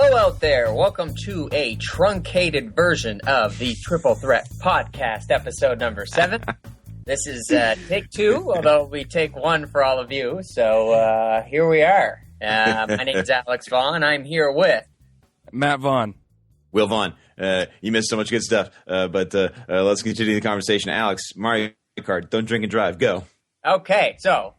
Hello out there. Welcome to a truncated version of the Triple Threat Podcast, episode number 7. This is take 2, although we take 1 for all of you. So here we are. My name is Alex Vaughan. I'm here with Matt Vaughan. Will Vaughan. You missed so much good stuff, but let's continue the conversation. Alex, Mario Kart, don't drink and drive. Go. Okay, so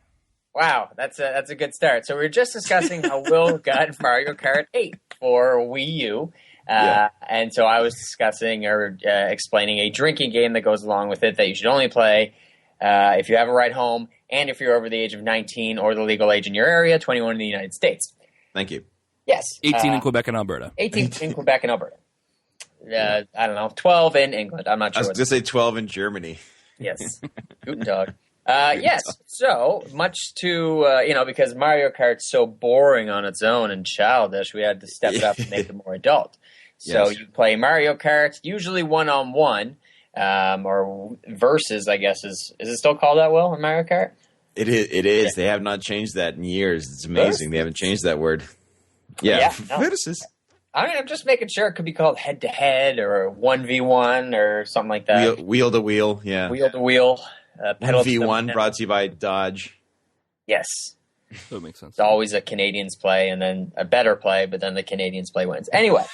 wow, that's a good start. So we were just discussing how Will got Mario Kart 8 for Wii U. And so I was discussing or explaining a drinking game that goes along with it that you should only play if you have a ride home and if you're over the age of 19 or the legal age in your area, 21 in the United States. Thank you. Yes. 18 in Quebec and Alberta. 18 in Quebec and Alberta. I don't know, 12 in England. I'm not sure. I was going to say 12 in Germany. Yes. Guten Tag. Yes, so much to, because Mario Kart's so boring on its own and childish, we had to step it up and make it more adult. So You play Mario Kart, usually one-on-one, or versus, I guess. Is it still called that, Will, in Mario Kart? It is. Yeah. They have not changed that in years. It's amazing. They haven't changed that word. Yeah. No. Versus. I'm just making sure it could be called head-to-head or 1v1 or something like that. Wheel-to-wheel, yeah. Wheel-to-wheel. V1 brought to you by Dodge. Yes. That makes sense. It's always a Canadians play and then a better play, but then the Canadians play wins. Anyway.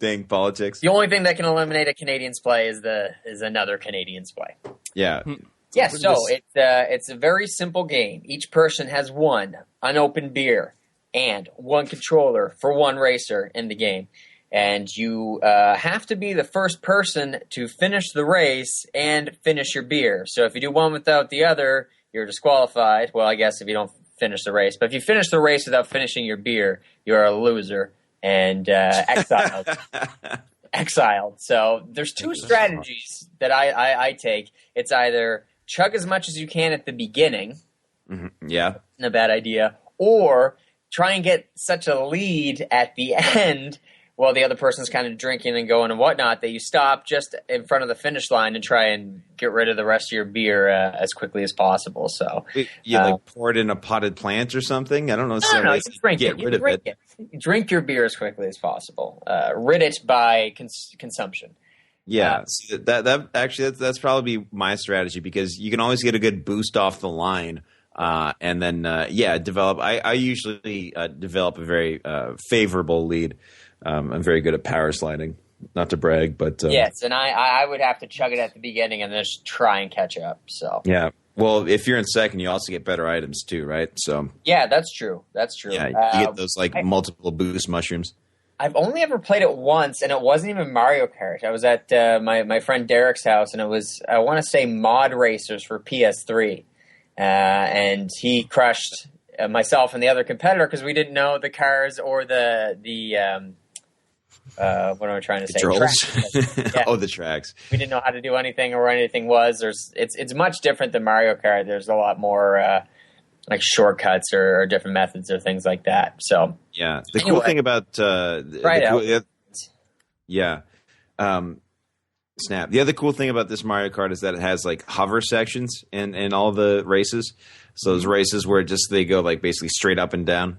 Dang politics. The only thing that can eliminate a Canadians play is another Canadians play. Yeah. Yes, so it's a very simple game. Each person has one unopened beer and one controller for one racer in the game. And you have to be the first person to finish the race and finish your beer. So if you do one without the other, you're disqualified. Well, I guess if you don't finish the race. But if you finish the race without finishing your beer, you're a loser and exiled. Exiled. So there's 2 strategies that I take. It's either chug as much as you can at the beginning. Mm-hmm. Yeah. Not a bad idea. Or try and get such a lead at the end while the other person's kind of drinking and going and whatnot, that you stop just in front of the finish line and try and get rid of the rest of your beer as quickly as possible. So you pour it in a potted plant or something? I don't know. No, you drink it. Get rid of it. Drink your beer as quickly as possible. Rid it by consumption. Yeah, that's probably my strategy because you can always get a good boost off the line. And then, develop. I usually develop a very favorable lead. I'm very good at power sliding. Not to brag, but yes, and I would have to chug it at the beginning and then just try and catch up. So yeah, well, if you're in second, you also get better items too, right? So yeah, that's true. That's true. Yeah, you get those multiple boost mushrooms. I've only ever played it once, and it wasn't even Mario Kart. I was at my friend Derek's house, and it was, I want to say, Mod Racers for PS3, and he crushed myself and the other competitor because we didn't know the cars or the what am I trying to say? Tracks. Yeah. Oh, the tracks. We didn't know how to do anything or where anything was. It's much different than Mario Kart. There's a lot more like shortcuts or different methods or things like that. So yeah, cool thing about Snap. The other cool thing about this Mario Kart is that it has like hover sections in all the races. So those races where they go like basically straight up and down.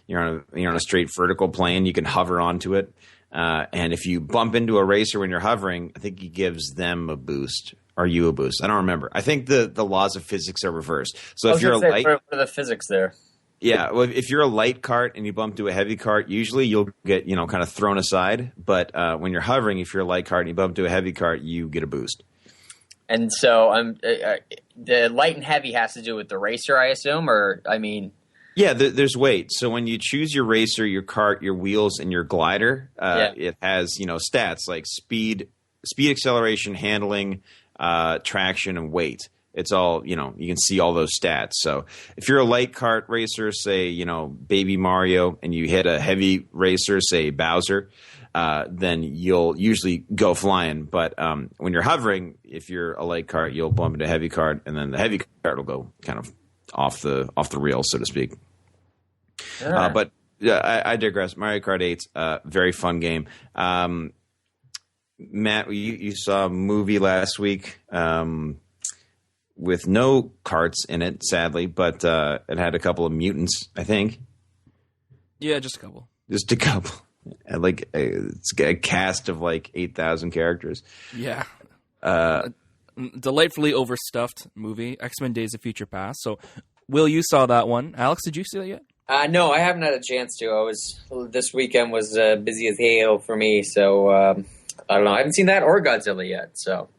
You're on a straight vertical plane. You can hover onto it. And if you bump into a racer when you're hovering, I think he gives them a boost. Or you a boost. I don't remember. I think the laws of physics are reversed. So if you're what are the physics there? Yeah, well, if you're a light kart and you bump to a heavy kart, usually you'll get kind of thrown aside. But when you're hovering, if you're a light kart and you bump to a heavy kart, you get a boost. And so the light and heavy has to do with the racer, I assume, or I mean. Yeah, there's weight. So when you choose your racer, your kart, your wheels, and your glider, it has stats like speed, acceleration, handling, traction, and weight. It's all you can see all those stats. So if you're a light kart racer, say Baby Mario, and you hit a heavy racer, say Bowser, then you'll usually go flying. But when you're hovering, if you're a light kart, you'll bump into a heavy kart, and then the heavy kart will go kind of off the rails, so to speak. Sure. But I digress. Mario Kart 8, very fun game. Matt, you saw a movie last week with no karts in it, sadly, but it had a couple of mutants, I think. Yeah, just a couple. Just a couple. And like it's a cast of like 8,000 characters. Yeah. Delightfully overstuffed movie, X-Men Days of Future Past. So, Will, you saw that one. Alex, did you see that yet? No, I haven't had a chance to. This weekend was busy as hell for me, so I don't know. I haven't seen that or Godzilla yet, so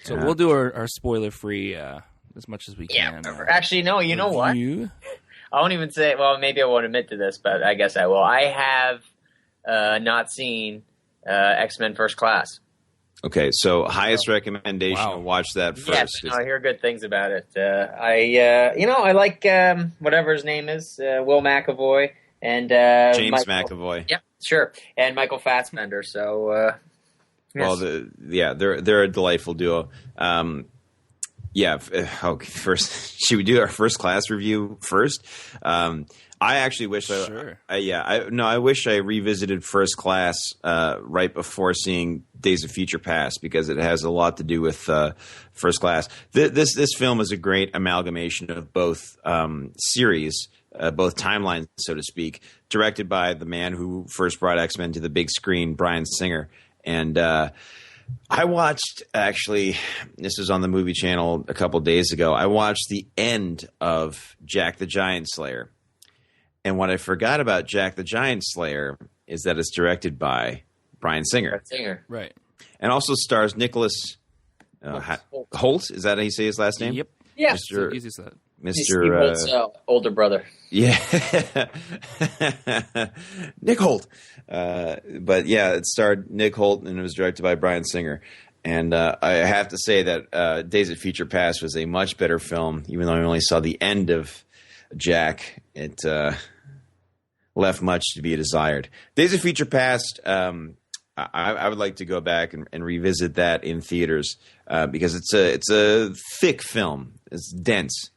we'll do our spoiler-free as much as we can. Actually, no. You know what? I won't even say. Well, maybe I won't admit to this, but I guess I will. I have not seen X-Men First Class. Okay, so highest recommendation, watch that first. Yeah, I hear good things about it. I like whatever his name is, Will McAvoy and James McAvoy. Yep, sure, and Michael Fassbender. So, well, they're a delightful duo. First, should we do our First Class review first? I actually wish I wish I revisited First Class right before seeing Days of Future Past, because it has a lot to do with First Class. This film is a great amalgamation of both series, both timelines, so to speak, directed by the man who first brought X-Men to the big screen, Bryan Singer. And I watched, actually, this was on the Movie Channel a couple days ago, I watched the end of Jack the Giant Slayer. And what I forgot about Jack the Giant Slayer is that it's directed by Bryan Singer. Right. And also stars Nicholas Holt. Is that how you say his last name? Yep. Yeah. Easy as that. Mr. older brother. Yeah. Nick Holt. But yeah, it starred Nick Holt and it was directed by Bryan Singer. And I have to say that Days of Future Past was a much better film, even though I only saw the end of Jack. It left much to be desired. Days of Future Past, I would like to go back and revisit that in theaters because it's a thick film. It's dense.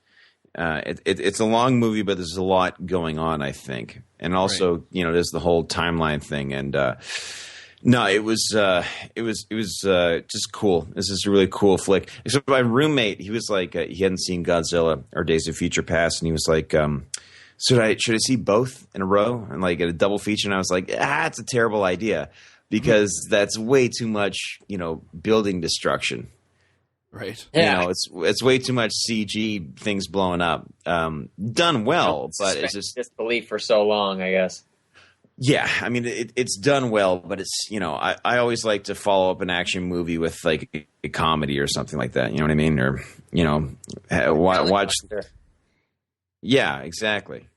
It's a long movie, but there's a lot going on, I think. And also, there's the whole timeline thing. And no, it was just cool. This is a really cool flick. Except my roommate, he was like, he hadn't seen Godzilla or Days of Future Past, and he was like, should I see both in a row and like get a double feature? And I was like, it's a terrible idea because that's way too much, building destruction. Right. Yeah. It's way too much CG things blowing up. Done well, but it's just disbelief for so long, I guess. Yeah, I mean it's done well, but it's I always like to follow up an action movie with like a comedy or something like that. You know what I mean? Or watch. Yeah, exactly.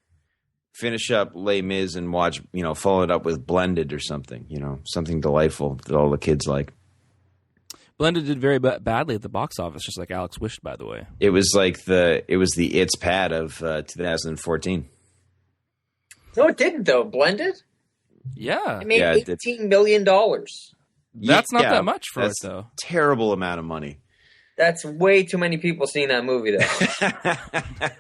Finish up Les Mis and watch. Follow it up with Blended or something. Something delightful that all the kids like. Blended did very badly at the box office, just like Alex wished, by the way. It was like the It's Pad of 2014. No, it didn't, though. Blended? Yeah. It made $18 million. That's not that much for it, though. Terrible amount of money. That's way too many people seeing that movie, though.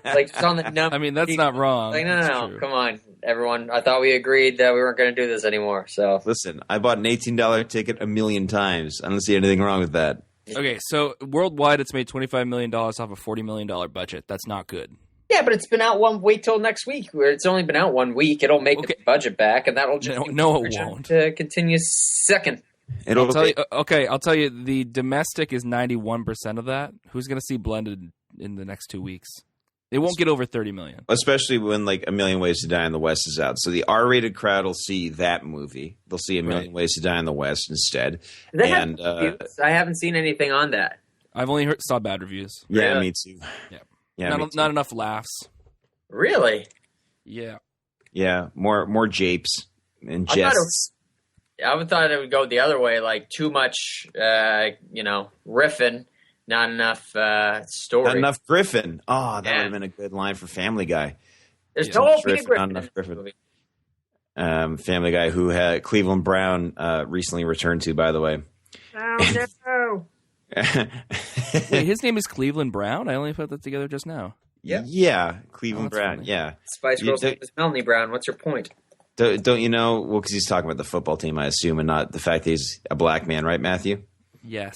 Like, it's on the number. I mean, that's not wrong. Like, no. Come on, everyone. I thought we agreed that we weren't going to do this anymore. So listen, I bought an $18 ticket 1,000,000 times. I don't see anything wrong with that. Okay, so worldwide, it's made $25 million off a $40 million budget. That's not good. Yeah, but it's been out wait till next week. Where it's only been out 1 week. It'll make the budget back, and that'll just no, it won't. To continue second. I'll tell you, the domestic is 91% of that. Who's going to see Blended in the next 2 weeks? It won't get over 30 million. Especially when like A Million Ways to Die in the West is out. So the R-rated crowd will see that movie. They'll see A Million Ways to Die in the West instead. And I haven't seen anything on that. I've only saw bad reviews. Yeah, me too. Yeah, not enough laughs. Really? Yeah. Yeah, more japes and jests. I thought it would go the other way, like too much, riffing, not enough story. Not enough Griffin. Oh, that would have been a good line for Family Guy. There's no Griffin. Not enough Griffin. Family Guy, who had Cleveland Brown recently returned to, by the way. Oh, no. Wait, his name is Cleveland Brown? I only put that together just now. Yeah, Cleveland Brown, funny. yeah. Spice Girls name is Melanie Brown. What's your point? Don't you know? Well, because he's talking about the football team, I assume, and not the fact that he's a black man, right, Matthew? Yes.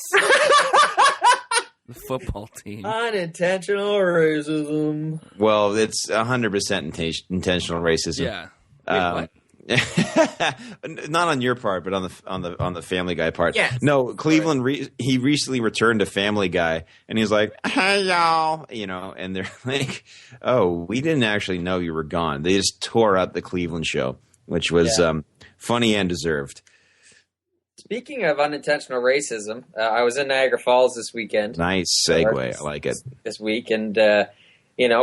The football team. Unintentional racism. Well, it's 100% intentional racism. Yeah. Wait, what? Not on your part, but on the Family Guy part. Yes. No, Cleveland. He recently returned to Family Guy, and he's like, "Hey y'all," and they're like, "Oh, we didn't actually know you were gone." They just tore up the Cleveland show, which was funny and deserved. Speaking of unintentional racism, I was in Niagara Falls this weekend. Nice segue. I like it. This week, and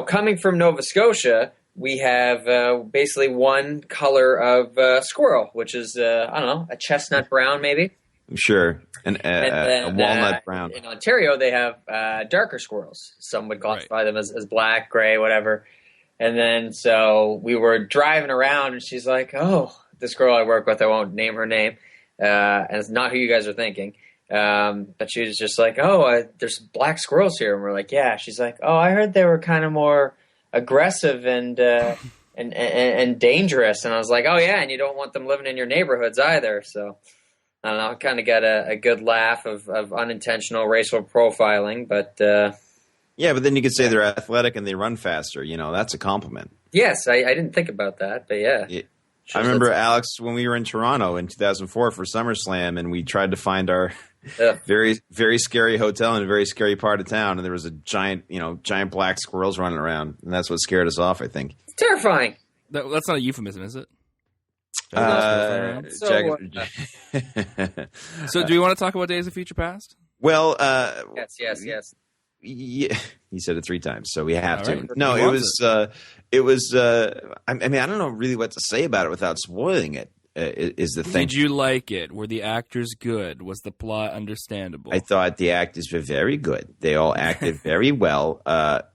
coming from Nova Scotia, we have basically one color of squirrel, which is, a chestnut brown, maybe. Sure. A walnut brown. In Ontario, they have darker squirrels. Some would classify them as black, gray, whatever. And then so we were driving around, and she's like, oh, this girl I work with, I won't name her name, and it's not who you guys are thinking. But she was just like, oh, there's black squirrels here. And we're like, yeah. She's like, oh, I heard they were kind of more aggressive and dangerous. And I was like, oh yeah, and you don't want them living in your neighborhoods either. So I don't know, I kind of got a good laugh of unintentional racial profiling, but yeah, but then you could say they're athletic and they run faster. That's a compliment. Yes, I didn't think about that, but yeah. I remember, Alex, when we were in Toronto in 2004 for SummerSlam, and we tried to find our very, very scary hotel in a very scary part of town, and there was a giant black squirrels running around, and that's what scared us off, I think. It's terrifying. That's not a euphemism, is it? So do you want to talk about Days of Future Past? Well, yes. Yeah, he said it 3 times, so we have to. Right. No, it was. I mean, I don't know really what to say about it without spoiling it. Is the thing? Did you like it? Were the actors good? Was the plot understandable? I thought the actors were very good. They all acted very well.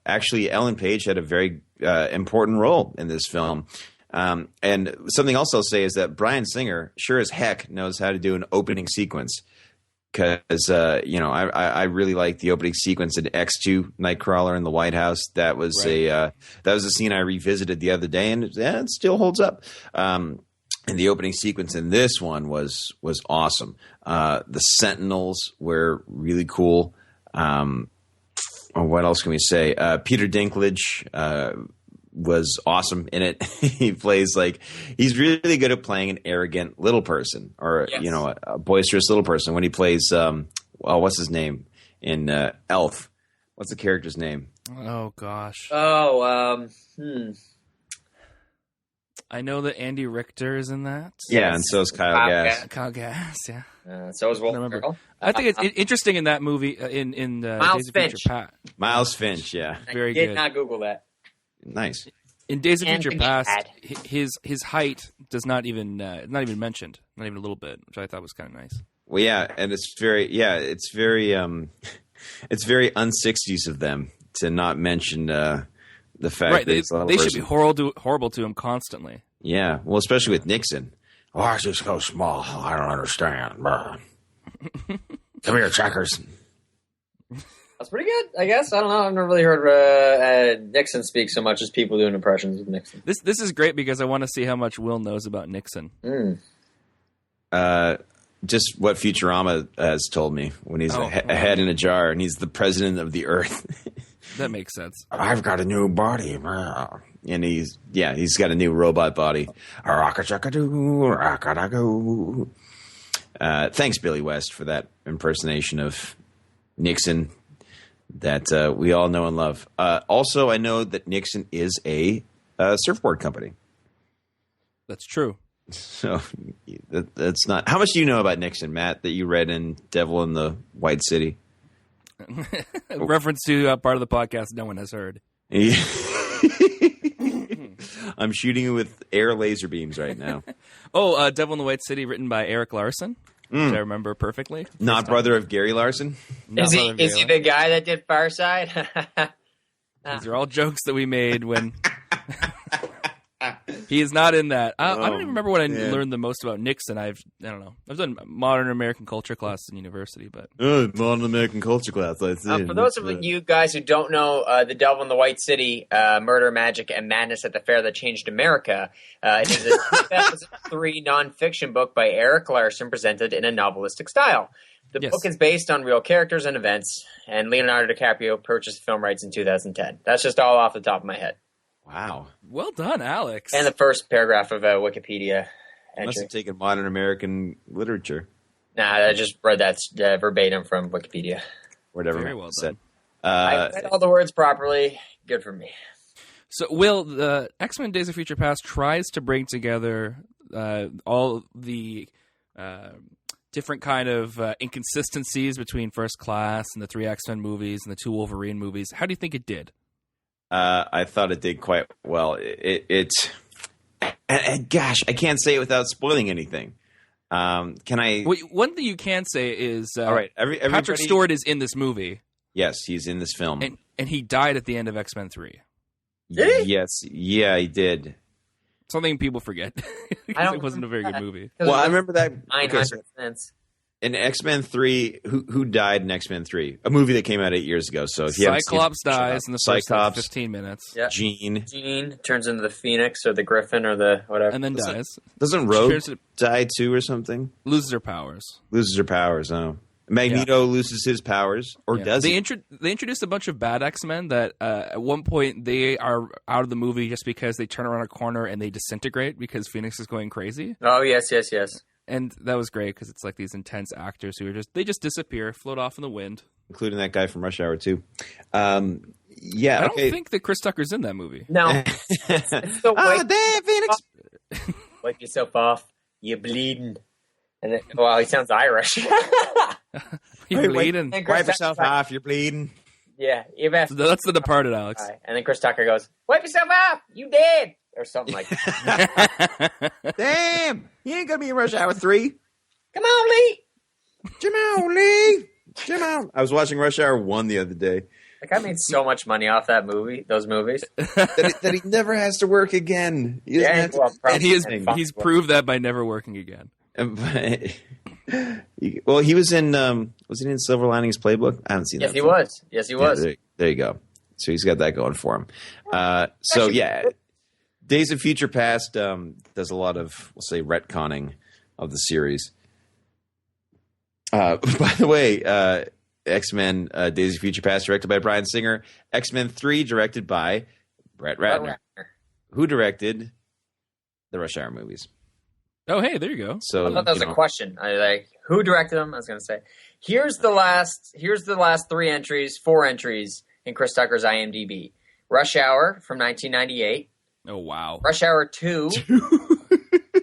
Actually, Ellen Page had a very important role in this film. And something else I'll say is that Bryan Singer sure as heck knows how to do an opening sequence. Because I really like the opening sequence in X2 Nightcrawler in the White House. That was a scene I revisited the other day, and it still holds up. And the opening sequence in this one was awesome. The Sentinels were really cool. What else can we say? Peter Dinklage was awesome in it. He plays he's really good at playing an arrogant little person, or a boisterous little person. When he plays what's his name in Elf? What's the character's name? Oh gosh. I know that Andy Richter is in that. Yeah, and so is Kyle Gass. Kyle Gass, yeah. So is Will Ferrell. I think it's interesting in that movie in Miles Days of Finch. Future Past. Miles Finch, yeah. Very good. Did not Google that. Nice. In Days of Future Past, his height does not even mentioned, not even a little bit, which I thought was kind of nice. Well, yeah, and it's very it's very un-60s of them to not mention the fact that they should be horrible to him constantly. Yeah, well, especially with Nixon. Oh, I just so small. I don't understand. Come here, Checkers. That's pretty good, I guess. I don't know. I've never really heard Nixon speak so much as people doing impressions of Nixon. This is great because I want to see how much Will knows about Nixon. Just what Futurama has told me when he's a head in a jar and he's the president of the Earth. That makes sense. I've got a new body. And he's got a new robot body. Thanks, Billy West, for that impersonation of Nixon that we all know and love. Also, I know that Nixon is a surfboard company. That's true. So that's not. How much do you know about Nixon, Matt, that you read in Devil in the White City? Reference to part of the podcast no one has heard. I'm shooting you with air laser beams right now. Devil in the White City, written by Eric Larson. Which I remember perfectly. Not brother of Gary Larson? Is he the guy that did Fireside? These are all jokes that we made when... He is not in that. I don't even remember what I learned the most about Nixon. I don't know. I've done modern American culture class in university, but modern American culture class. I see. For those of you guys who don't know, The Devil in the White City, Murder, Magic, and Madness at the Fair That Changed America, it is a 2003 nonfiction book by Eric Larson presented in a novelistic style. The book is based on real characters and events, and Leonardo DiCaprio purchased film rights in 2010. That's just all off the top of my head. Wow. Well done, Alex. And the first paragraph of a Wikipedia entry. Must have taken modern American literature. Nah, I just read that verbatim from Wikipedia. Whatever. Very well said. I read all the words properly. Good for me. So, Will, the X-Men Days of Future Past tries to bring together all the different kind of inconsistencies between First Class and the 3 X-Men movies and the 2 Wolverine movies. How do you think it did? I thought it did quite well. Gosh, I can't say it without spoiling anything. Can I? Well, one thing you can say is all right. Patrick Stewart is in this movie. Yes, he's in this film. And he died at the end of X-Men 3. Did he? Yes. Yeah, he did. Something people forget. It wasn't a very good movie. Well, I remember that. 900 cents. In X-Men 3, who died in X-Men 3? A movie that came out 8 years ago. So if you Cyclops dies in the first 15 minutes. Yeah. Jean turns into the Phoenix or the Griffin or the whatever. And then dies. Doesn't Rogue die too or something? Loses her powers. Loses her powers, oh. Magneto loses his powers, or does he? They introduced a bunch of bad X-Men that at one point they are out of the movie just because they turn around a corner and they disintegrate because Phoenix is going crazy. Oh, yes. And that was great because it's like these intense actors who are they just disappear, float off in the wind. Including that guy from Rush Hour 2. I don't think that Chris Tucker's in that movie. No. Damn, Phoenix! Wipe yourself off. You're bleeding. And then, well, he sounds Irish. You're bleeding. Wipe yourself off. You're bleeding. Yeah. That's The Departed, Alex. Right. And then Chris Tucker goes, wipe yourself off. You dead. Or something like that. Damn. He ain't going to be in Rush Hour 3. Come on, Lee. Come on, Lee. Come on. I was watching Rush Hour 1 the other day. Like, I made so much money off those movies. that he never has to work again. And he's proved that by never working again. Well, he was in was he in Silver Linings Playbook? I haven't seen that. Yes, he was. There you go. So he's got that going for him. Days of Future Past does a lot of, we'll say, retconning of the series. By the way, X-Men Days of Future Past directed by Bryan Singer. X-Men 3 directed by Brett Ratner. Who directed the Rush Hour movies. Oh, hey, there you go. So I thought that was a question. Who directed them? I was going to say, here's the last 4 entries in Chris Tucker's IMDb. Rush Hour from 1998. Oh, wow. Rush Hour 2.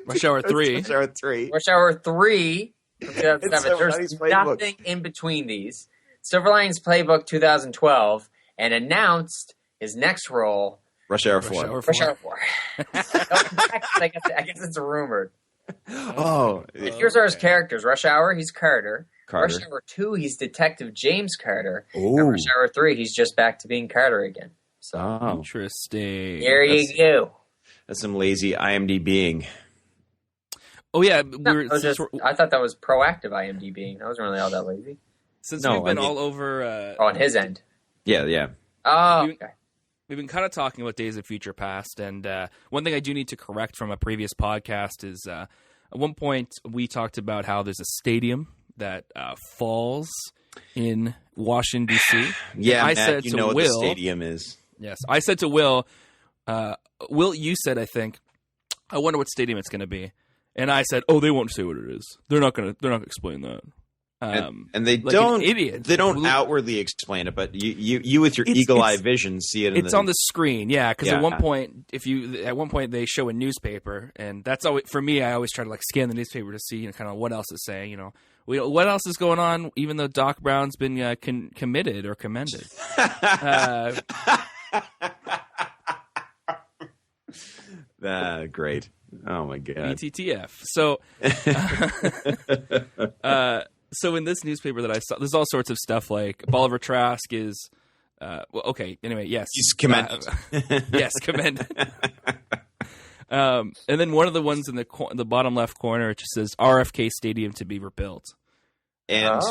Rush Hour 3. Rush Hour 3. Rush Hour 3 from 2007. There's nothing in between these. Silver Linings Playbook 2012, and announced his next role. Rush Hour 4. Rush Hour 4. I guess it's rumored. Oh. Here's our characters. Rush Hour, he's Carter. Rush Hour 2, he's Detective James Carter. Ooh. And Rush Hour 3, he's just back to being Carter again. So interesting. There you go. That's some lazy IMDbing. Oh, yeah. I thought that was proactive IMDbing. I wasn't really all that lazy. Since we've been all over... on his end. Yeah. Oh, okay. We've been kind of talking about Days of Future Past, and one thing I do need to correct from a previous podcast is at one point we talked about how there's a stadium that falls in Washington, D.C. Yeah, I Matt, said you to know what Will, the stadium is. Yes, I said to Will, Will, you said, I think, I wonder what stadium it's going to be. And I said, oh, they won't say what it is. They're not going to explain that. And they like don't. Idiot. They don't outwardly explain it, but you with your eagle eye vision see it. It's on the screen, yeah. Because at one point they show a newspaper, and that's always for me. I always try to like scan the newspaper to see kind of what else it's saying. What else is going on? Even though Doc Brown's been committed or commended. Great. Oh my god. BTTF. So in this newspaper that I saw, there's all sorts of stuff like Bolivar Trask is, okay. Anyway, yes, he's commended. Yes, commended. And then one of the ones in the bottom left corner, it just says RFK Stadium to be rebuilt. And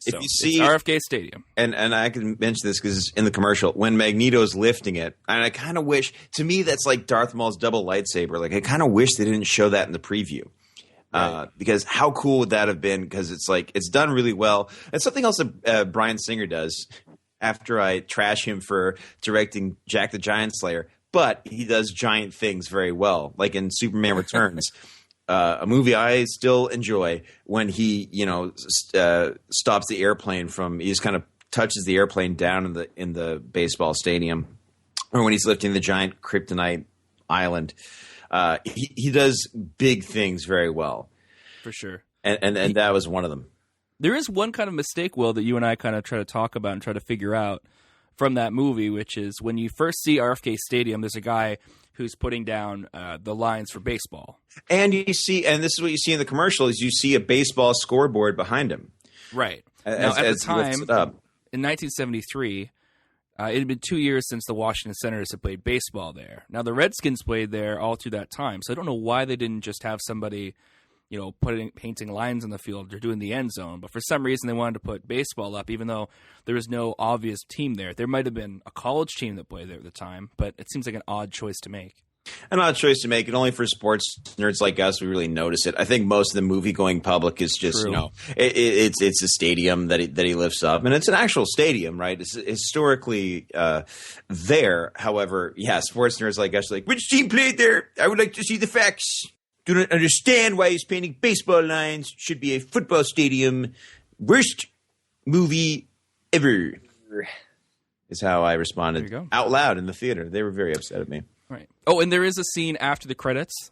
if you see RFK Stadium, and I can mention this because in the commercial when Magneto's lifting it, and I kind of wish, to me that's like Darth Maul's double lightsaber. Like I kind of wish they didn't show that in the preview. Right. Because how cool would that have been? Because it's like it's done really well. And something else that Bryan Singer does after I trash him for directing Jack the Giant Slayer. but he does giant things very well, like in Superman Returns. A movie I still enjoy when he, stops the airplane he just kind of touches the airplane down in the baseball stadium, or when he's lifting the giant kryptonite island. He does big things very well, for sure. And that was one of them. There is one kind of mistake, Will, that you and I kind of try to talk about and try to figure out from that movie, which is when you first see RFK Stadium, there's a guy who's putting down the lines for baseball. And you see, and this is what you see in the commercial, is you see a baseball scoreboard behind him. Right. Now, at the time, in 1973, it had been 2 years since the Washington Senators had played baseball there. Now, the Redskins played there all through that time, so I don't know why they didn't just have somebody, painting lines in the field or doing the end zone. But for some reason, they wanted to put baseball up, even though there was no obvious team there. There might have been a college team that played there at the time, but it seems like an odd choice to make. An odd choice to make, and only for sports nerds like us, we really notice it. I think most of the movie-going public is just, True. It's a stadium that he lifts up, and it's an actual stadium, right? It's historically there. However, yeah, sports nerds like us are like, which team played there? I would like to see the facts. Do not understand why he's painting baseball lines. Should be a football stadium. Worst movie ever is how I responded out loud in the theater. They were very upset at me. Right. Oh, and there is a scene after the credits.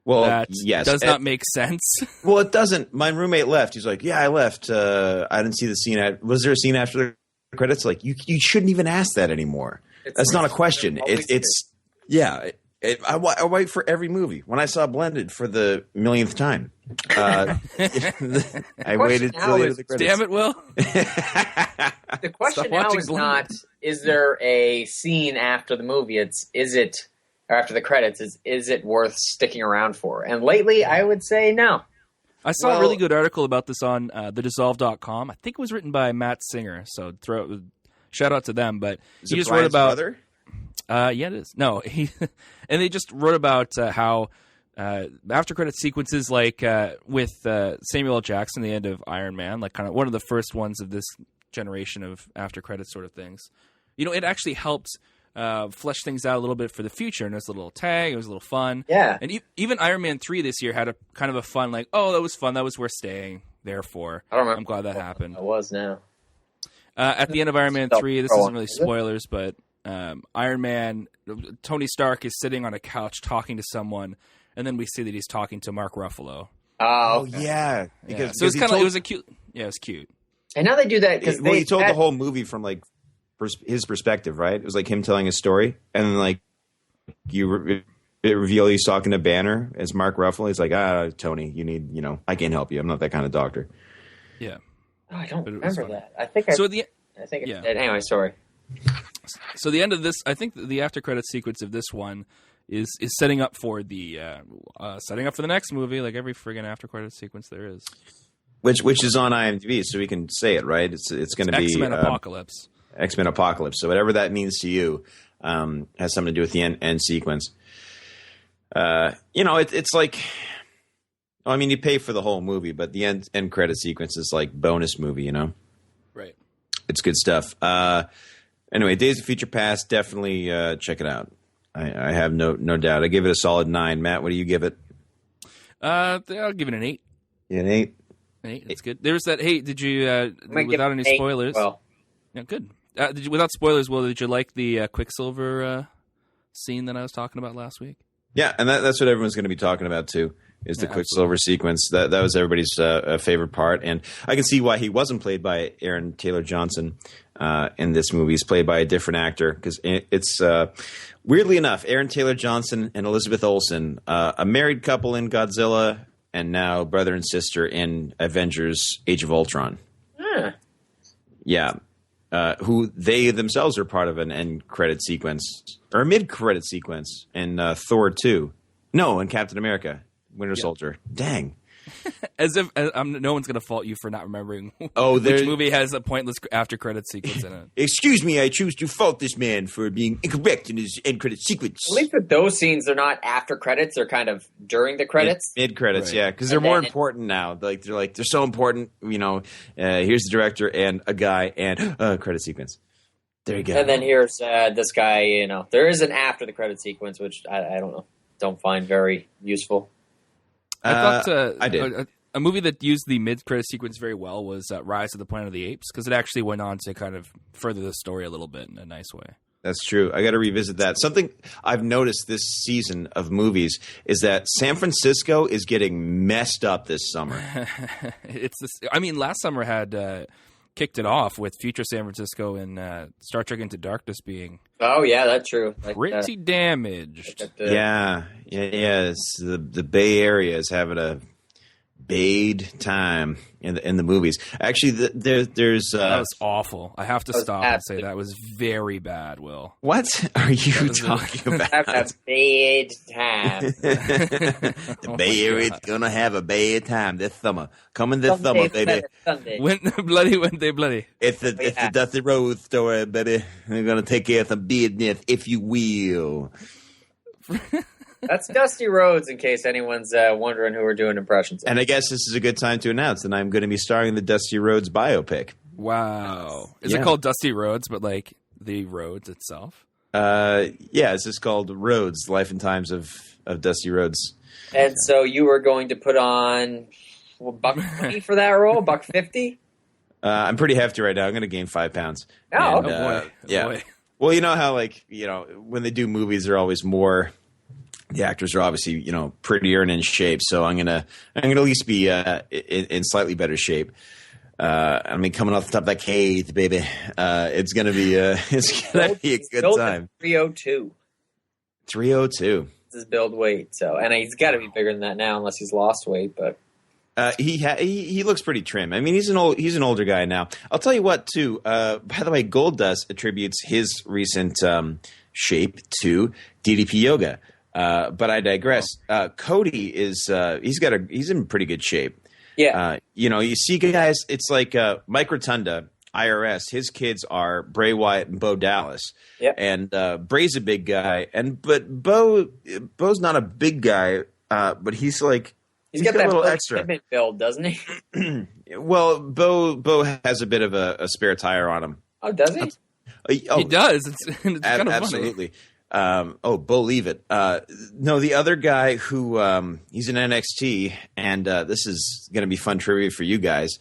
Well, that yes, does not make sense. Well, it doesn't. My roommate left. He's like, "Yeah, I left. I didn't see the scene. Was there a scene after the credits?" Like, you shouldn't even ask that anymore. That's not a question. I wait for every movie. When I saw Blended for the millionth time, I waited till the end of the credits. Damn it, Will. The question now is not, is there a scene after the movie? Or after the credits, is it worth sticking around for? And lately, I would say no. I saw a really good article about this on thedissolve.com. I think it was written by Matt Singer, so shout out to them. But he just wrote about... brother? Yeah, it is. No, and they just wrote about how after credit sequences, like with Samuel L. Jackson, the end of Iron Man, like kind of one of the first ones of this generation of after credit sort of things. It actually helped flesh things out a little bit for the future, and there's a little tag. It was a little fun. Yeah. And even Iron Man 3 this year had a kind of a fun, like, oh, that was fun. That was worth staying there for. I don't remember. I'm glad that happened. It was now. At the end of Iron Man 3, this isn't really spoilers, but Iron Man, Tony Stark is sitting on a couch talking to someone, and then we see that he's talking to Mark Ruffalo. Oh, okay. Yeah. Because so it's kind of, it was a cute. Yeah, it was cute. And now they do that because he told the whole movie from like his perspective, right? It was like him telling his story, and then like it reveal he's talking to Banner as Mark Ruffalo. He's like, Tony, you need, I can't help you. I'm not that kind of doctor. Yeah. Oh, I don't remember that. I think anyway, sorry. So the end of this, I think the after credit sequence of this one is setting up for the next movie, like every friggin' after credit sequence there is. Which is on IMDb, so we can say it, right? It's going to be X-Men Apocalypse. X-Men Apocalypse. So whatever that means to you has something to do with the end sequence. It's like, you pay for the whole movie, but the end credit sequence is like bonus movie, Right. It's good stuff. Anyway, Days of Future Past, definitely check it out. I have no doubt. I give it a solid 9. Matt, what do you give it? I'll give it an 8. Yeah, an 8. An 8. That's good. There's that. Hey, did you without any spoilers? Well, yeah, good. Without spoilers, Will, did you like the Quicksilver scene that I was talking about last week? Yeah, and that's what everyone's going to be talking about too. Is the Quicksilver sequence. That was everybody's favorite part, and I can see why he wasn't played by Aaron Taylor Johnson in this movie. He's played by a different actor because it's weirdly enough, Aaron Taylor Johnson and Elizabeth Olsen, a married couple in Godzilla, and now brother and sister in Avengers: Age of Ultron. Yeah, who they themselves are part of an end credit sequence or a mid credit sequence in Thor 2. No, in Captain America. Winter Soldier. Dang. As if no one's going to fault you for not remembering which movie has a pointless after credit sequence in it. Excuse me, I choose to fault this man for being incorrect in his end credit sequence. At least with those scenes, they're not after credits; they're kind of during the credits. Mid credits, right. Yeah, because they're more important now. They're so important. Here's the director and a guy and credit sequence. There you go. And then here's this guy. You know, there is an after the credit sequence, which I don't know, don't find very useful. I thought I did. A movie that used the mid-credit sequence very well was Rise of the Planet of the Apes, because it actually went on to kind of further the story a little bit in a nice way. That's true. I got to revisit that. Something I've noticed this season of movies is that San Francisco is getting messed up this summer. Last summer had kicked it off with future San Francisco and Star Trek Into Darkness being that's true. Pretty damaged. It's the Bay Area is having a bayed time in the movies. Actually, there's that was awful. I have to stop and say that was very bad. Will, what are you talking about? Have a bad time. The Bay Area is gonna have a bad time this summer. Coming this summer, baby. When they bloody. It's the Dusty Rhodes story, baby. We're gonna take care of some business, if you will. That's Dusty Rhodes, in case anyone's wondering who we're doing impressions of. And I guess this is a good time to announce that I'm going to be starring in the Dusty Rhodes biopic. Wow. Is it called Dusty Rhodes, but like the Rhodes itself? It's just called Rhodes, Life and Times of Dusty Rhodes. And so you were going to put on $1.20 for that role? $1.50? I'm pretty hefty right now. I'm going to gain 5 pounds. Oh, boy. Yeah. Boy. Well, you know how, when they do movies, they're always more... The actors are obviously, prettier and in shape, so I'm gonna at least be in slightly better shape. Coming off the top of that cave, baby, it's gonna be a good time. 302. 302. This is build weight, and he's got to be bigger than that now, unless he's lost weight. But he looks pretty trim. I mean, he's an older guy now. I'll tell you what, too. By the way, Goldust attributes his recent shape to DDP yoga. But I digress. Cody is he's in pretty good shape. Yeah. You see guys, it's like Mike Rotunda, IRS. His kids are Bray Wyatt and Bo Dallas. Yeah. And Bray's a big guy, but Bo's not a big guy, but he's got that a little extra build, doesn't he? Well, Bo has a bit of a spare tire on him. Oh, does he? He does. It's kind of absolutely. Funny. Believe it. No, the other guy who he's in NXT, and this is going to be fun trivia for you guys.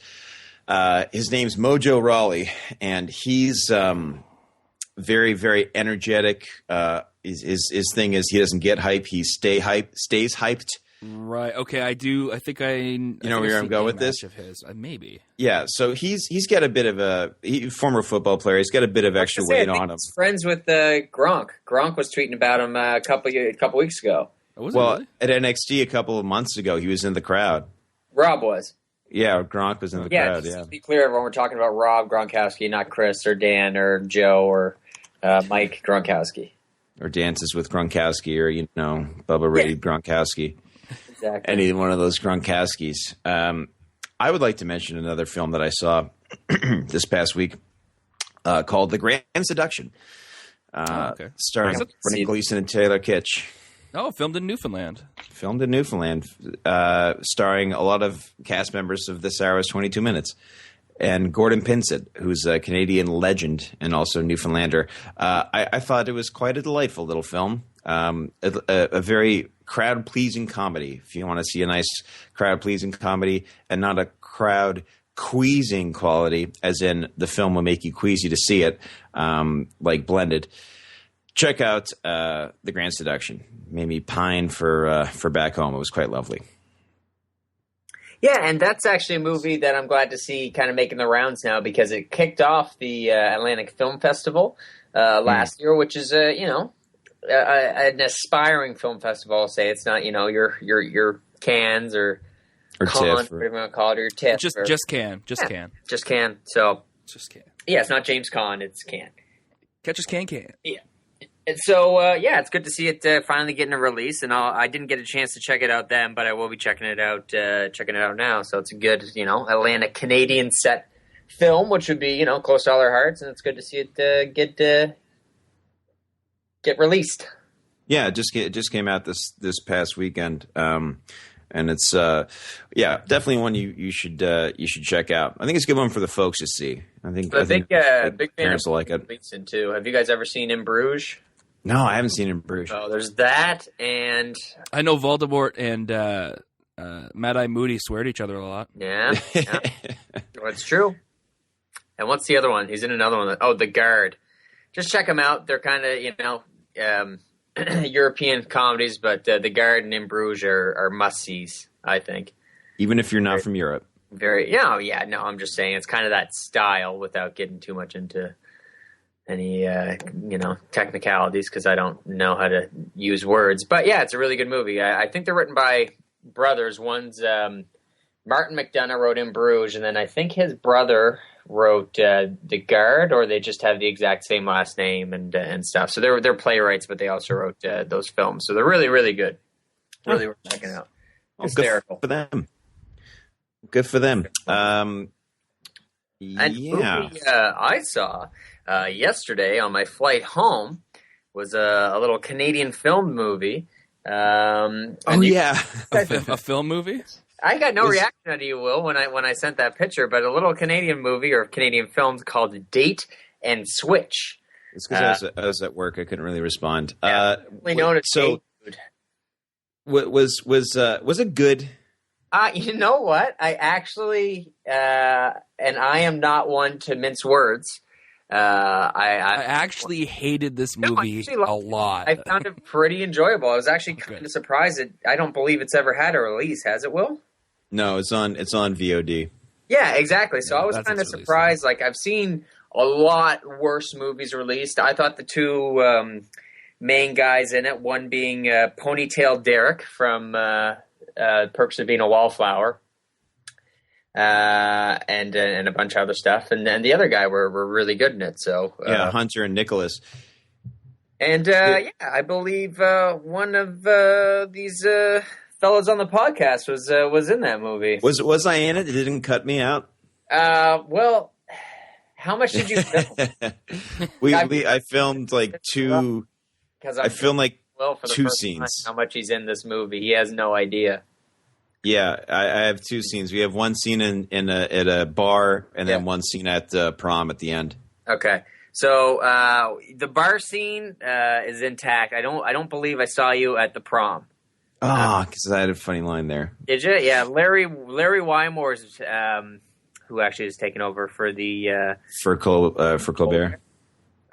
His name's Mojo Rawley, and he's very, very energetic. His thing is he doesn't get hype; he stays hyped. Right. Okay. I do. I think you know where I'm going with this. Of his, maybe. Yeah. So he's got a bit of former football player. He's got a bit of extra weight on him. He's friends with Gronk. Gronk was tweeting about him a couple weeks ago. Really? At NXT a couple of months ago, he was in the crowd. Rob was. Yeah, Gronk was in the crowd. Just to be clear, everyone, we're talking about Rob Gronkowski, not Chris or Dan or Joe or Mike Gronkowski. Or Dances with Gronkowski, or Bubba Ray Gronkowski. Exactly. Any one of those Gronkowskis. I would like to mention another film that I saw this past week called The Grand Seduction, starring Brendan Gleeson and Taylor Kitsch. Oh, filmed in Newfoundland. Starring a lot of cast members of This Hour is 22 Minutes. And Gordon Pinsett, who's a Canadian legend and also Newfoundlander. I thought it was quite a delightful little film. A very crowd-pleasing comedy. If you want to see a nice crowd-pleasing comedy and not a crowd-queasing quality, as in the film will make you queasy to see it, like Blended, check out The Grand Seduction. Made me pine for Back Home. It was quite lovely. Yeah, and that's actually a movie that I'm glad to see kind of making the rounds now, because it kicked off the Atlantic Film Festival last year, which is an aspiring film festival. I'll say it's not your Cannes or Con, whatever you want to call it, or your TIFF. Just Cannes. So just Cannes. Yeah, it's not James Caan, it's Cannes. Catch us can. Yeah. And so, it's good to see it finally getting a release, and I didn't get a chance to check it out then, but I will be checking it out now. So it's a good, Atlantic Canadian set film, which would be, close to all our hearts, and it's good to see it get released. Yeah, it just came out this past weekend. and it's definitely one you should check out. I think it's a good one for the folks to see. I think big parents will like it. Too. Have you guys ever seen In Bruges? No, I haven't seen In Bruges. Oh, there's that, and I know Voldemort and Mad-Eye Moody swear at each other a lot. Yeah. Well, it's true. And what's the other one? He's in another one. The Guard. Just check them out. They're kind of European comedies, but The Guard and In Bruges are must-sees, I think. Even if you're not from Europe. I'm just saying it's kind of that style without getting too much into any, technicalities because I don't know how to use words. But yeah, it's a really good movie. I think they're written by brothers. One's Martin McDonagh wrote In Bruges, and then I think his brother wrote The Guard, or they just have the exact same last name and stuff. So they're playwrights, but they also wrote those films. So they're really, really good. Really worth checking out. Hysterical. Good for them. And movie I saw yesterday on my flight home was a little Canadian film movie. A film movie? I got no reaction out of you, Will, when I sent that picture, but a little Canadian movie or Canadian film called Date and Switch. It's because I was at work. I couldn't really respond. Known as so, was it good? You know what? I actually, and I am not one to mince words. I actually hated this movie a lot. I found it pretty enjoyable. I was actually kind of surprised that I don't believe it's ever had a release. Has it, Will? No, it's on VOD. Yeah, exactly. So I was kind of surprised. Like, I've seen a lot worse movies released. I thought the two main guys in it, one being Ponytail Derek from Perks of Being a Wallflower, and a bunch of other stuff, and then the other guy were really good in it. So Hunter and Nicholas, and I believe one of these fellas on the podcast was in that movie. Was I in it? It didn't cut me out. Well, how much did you film? I filmed like two. I filmed like two scenes. How much he's in this movie? He has no idea. Yeah, I have two scenes. We have one scene at a bar, and then one scene at prom at the end. Okay, so the bar scene is intact. I don't believe I saw you at the prom. Because I had a funny line there. Did you? Yeah, Larry Wymore's who actually is taking over for the for Colbert.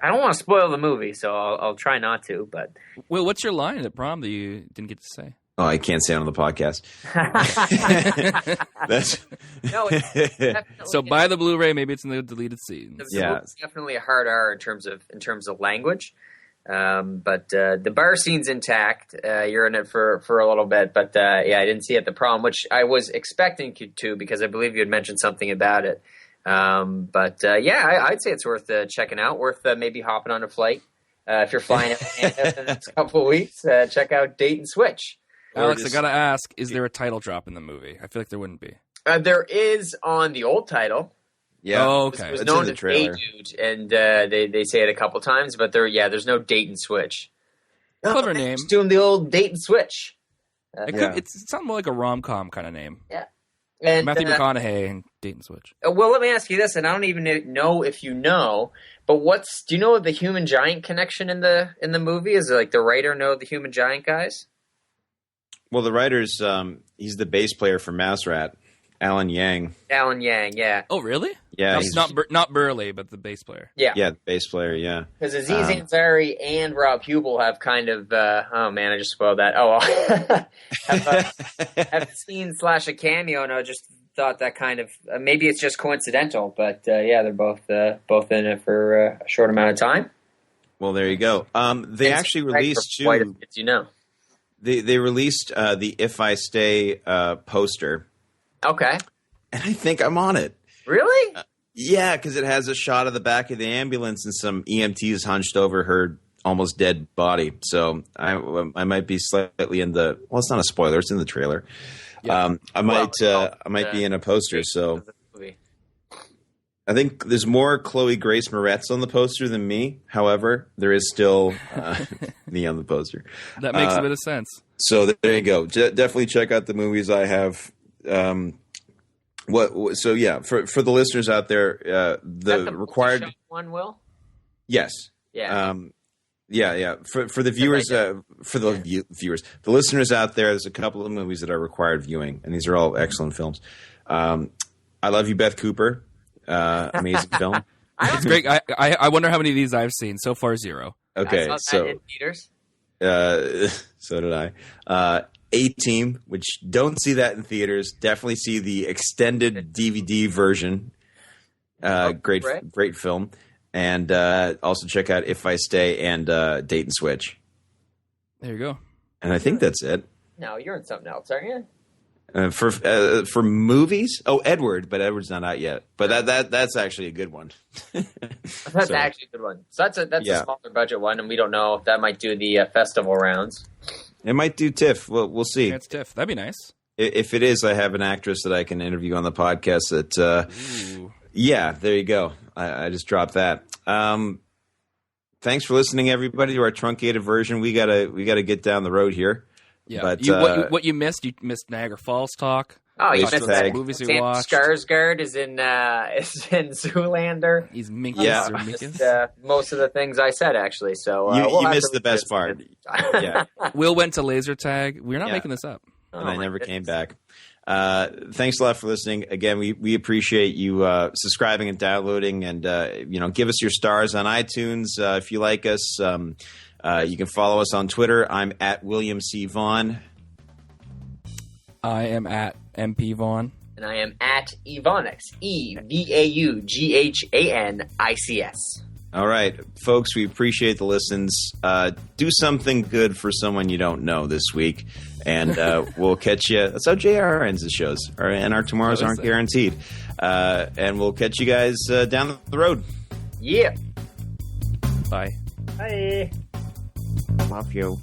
I don't want to spoil the movie, so I'll try not to. But Will, what's your line at prom that you didn't get to say? Oh, I can't say it on the podcast. So buy the Blu-ray. Maybe it's in the deleted scenes. Yeah, it's definitely a hard R in terms of language. But the bar scene's intact. You're in it for a little bit, but I didn't see it at the prom, which I was expecting you to because I believe you had mentioned something about it. I'd say it's worth checking out. Worth maybe hopping on a flight if you're flying in the next couple of weeks. Check out Date and Switch. Alex, I gotta ask: is there a title drop in the movie? I feel like there wouldn't be. There is on the old title. Yeah. Oh, okay. It was known as Hey Dude, and they say it a couple times, but there's no Date and Switch. Clever name. Just doing the old Date and Switch. It sounds more like a rom-com kind of name. Yeah. And Matthew McConaughey and Date and Switch. Well, let me ask you this, and I don't even know if you know, but do you know the Human Giant connection in the movie? Is it like the writer know the Human Giant guys? Well, the writer's he's the bass player for Mouse Rat, Alan Yang. Alan Yang, yeah. Oh, really? Yeah, he's not Burley, but the bass player. Yeah, the bass player. Yeah, because Aziz Ansari and Rob Hubel have kind of. Oh man, I just spoiled that. Oh, have a scene / a cameo, and I just thought that kind of maybe it's just coincidental, but they're both in it for a short amount of time. Well, there you go. They actually released two. They released the If I Stay poster. Okay. And I think I'm on it. Really? Yeah, because it has a shot of the back of the ambulance and some EMTs hunched over her almost dead body. So I might be slightly in the. Well, it's not a spoiler; it's in the trailer. Yeah. I might be in a poster. So I think there's more Chloe Grace Moretz on the poster than me. However, there is still me on the poster. That makes a bit of sense. So there you go. Definitely check out the movies I have. So yeah, for the listeners out there, the required one, Will. Yes. Yeah. Yeah. For the viewers, viewers, the listeners out there, there's a couple of movies that are required viewing, and these are all excellent films. I Love You, Beth Cooper. Amazing film. It's great. I wonder how many of these I've seen so far. 0. Okay, I saw that in theaters. So did I. A-Team, which don't see that in theaters. Definitely see the extended DVD version. Great film. And also check out If I Stay and Date and Switch. There you go. And I think that's it. No, you're in something else, aren't you? For movies, Edward, but Edward's not out yet. But that's actually a good one. That's actually a good one. So that's a smaller budget one, and we don't know if that might do the festival rounds. It might do TIFF. We'll see. It's TIFF. That'd be nice. If it is, I have an actress that I can interview on the podcast. That yeah, there you go. I just dropped that. Thanks for listening, everybody, to our truncated version. We gotta get down the road here. Yeah, but what you missed Niagara Falls talk. Oh, you missed that. Movies we Sam watched. Skarsgård is in Zoolander. He's Minkus or Minkus. Most of the things I said, actually. So you missed the best part. Yeah, Will went to laser tag. We're not making this up, and I never came back. Thanks a lot for listening. Again, we appreciate you subscribing and downloading, and give us your stars on iTunes if you like us. You can follow us on Twitter. I'm at William C. Vaughan. I am at MP Vaughan. And I am at Evaunix. EVAUGHANICS. All right, folks, we appreciate the listens. Do something good for someone you don't know this week, and we'll catch you. That's how JR ends the shows, and our tomorrows aren't guaranteed. And we'll catch you guys down the road. Yeah. Bye. Bye. Love you.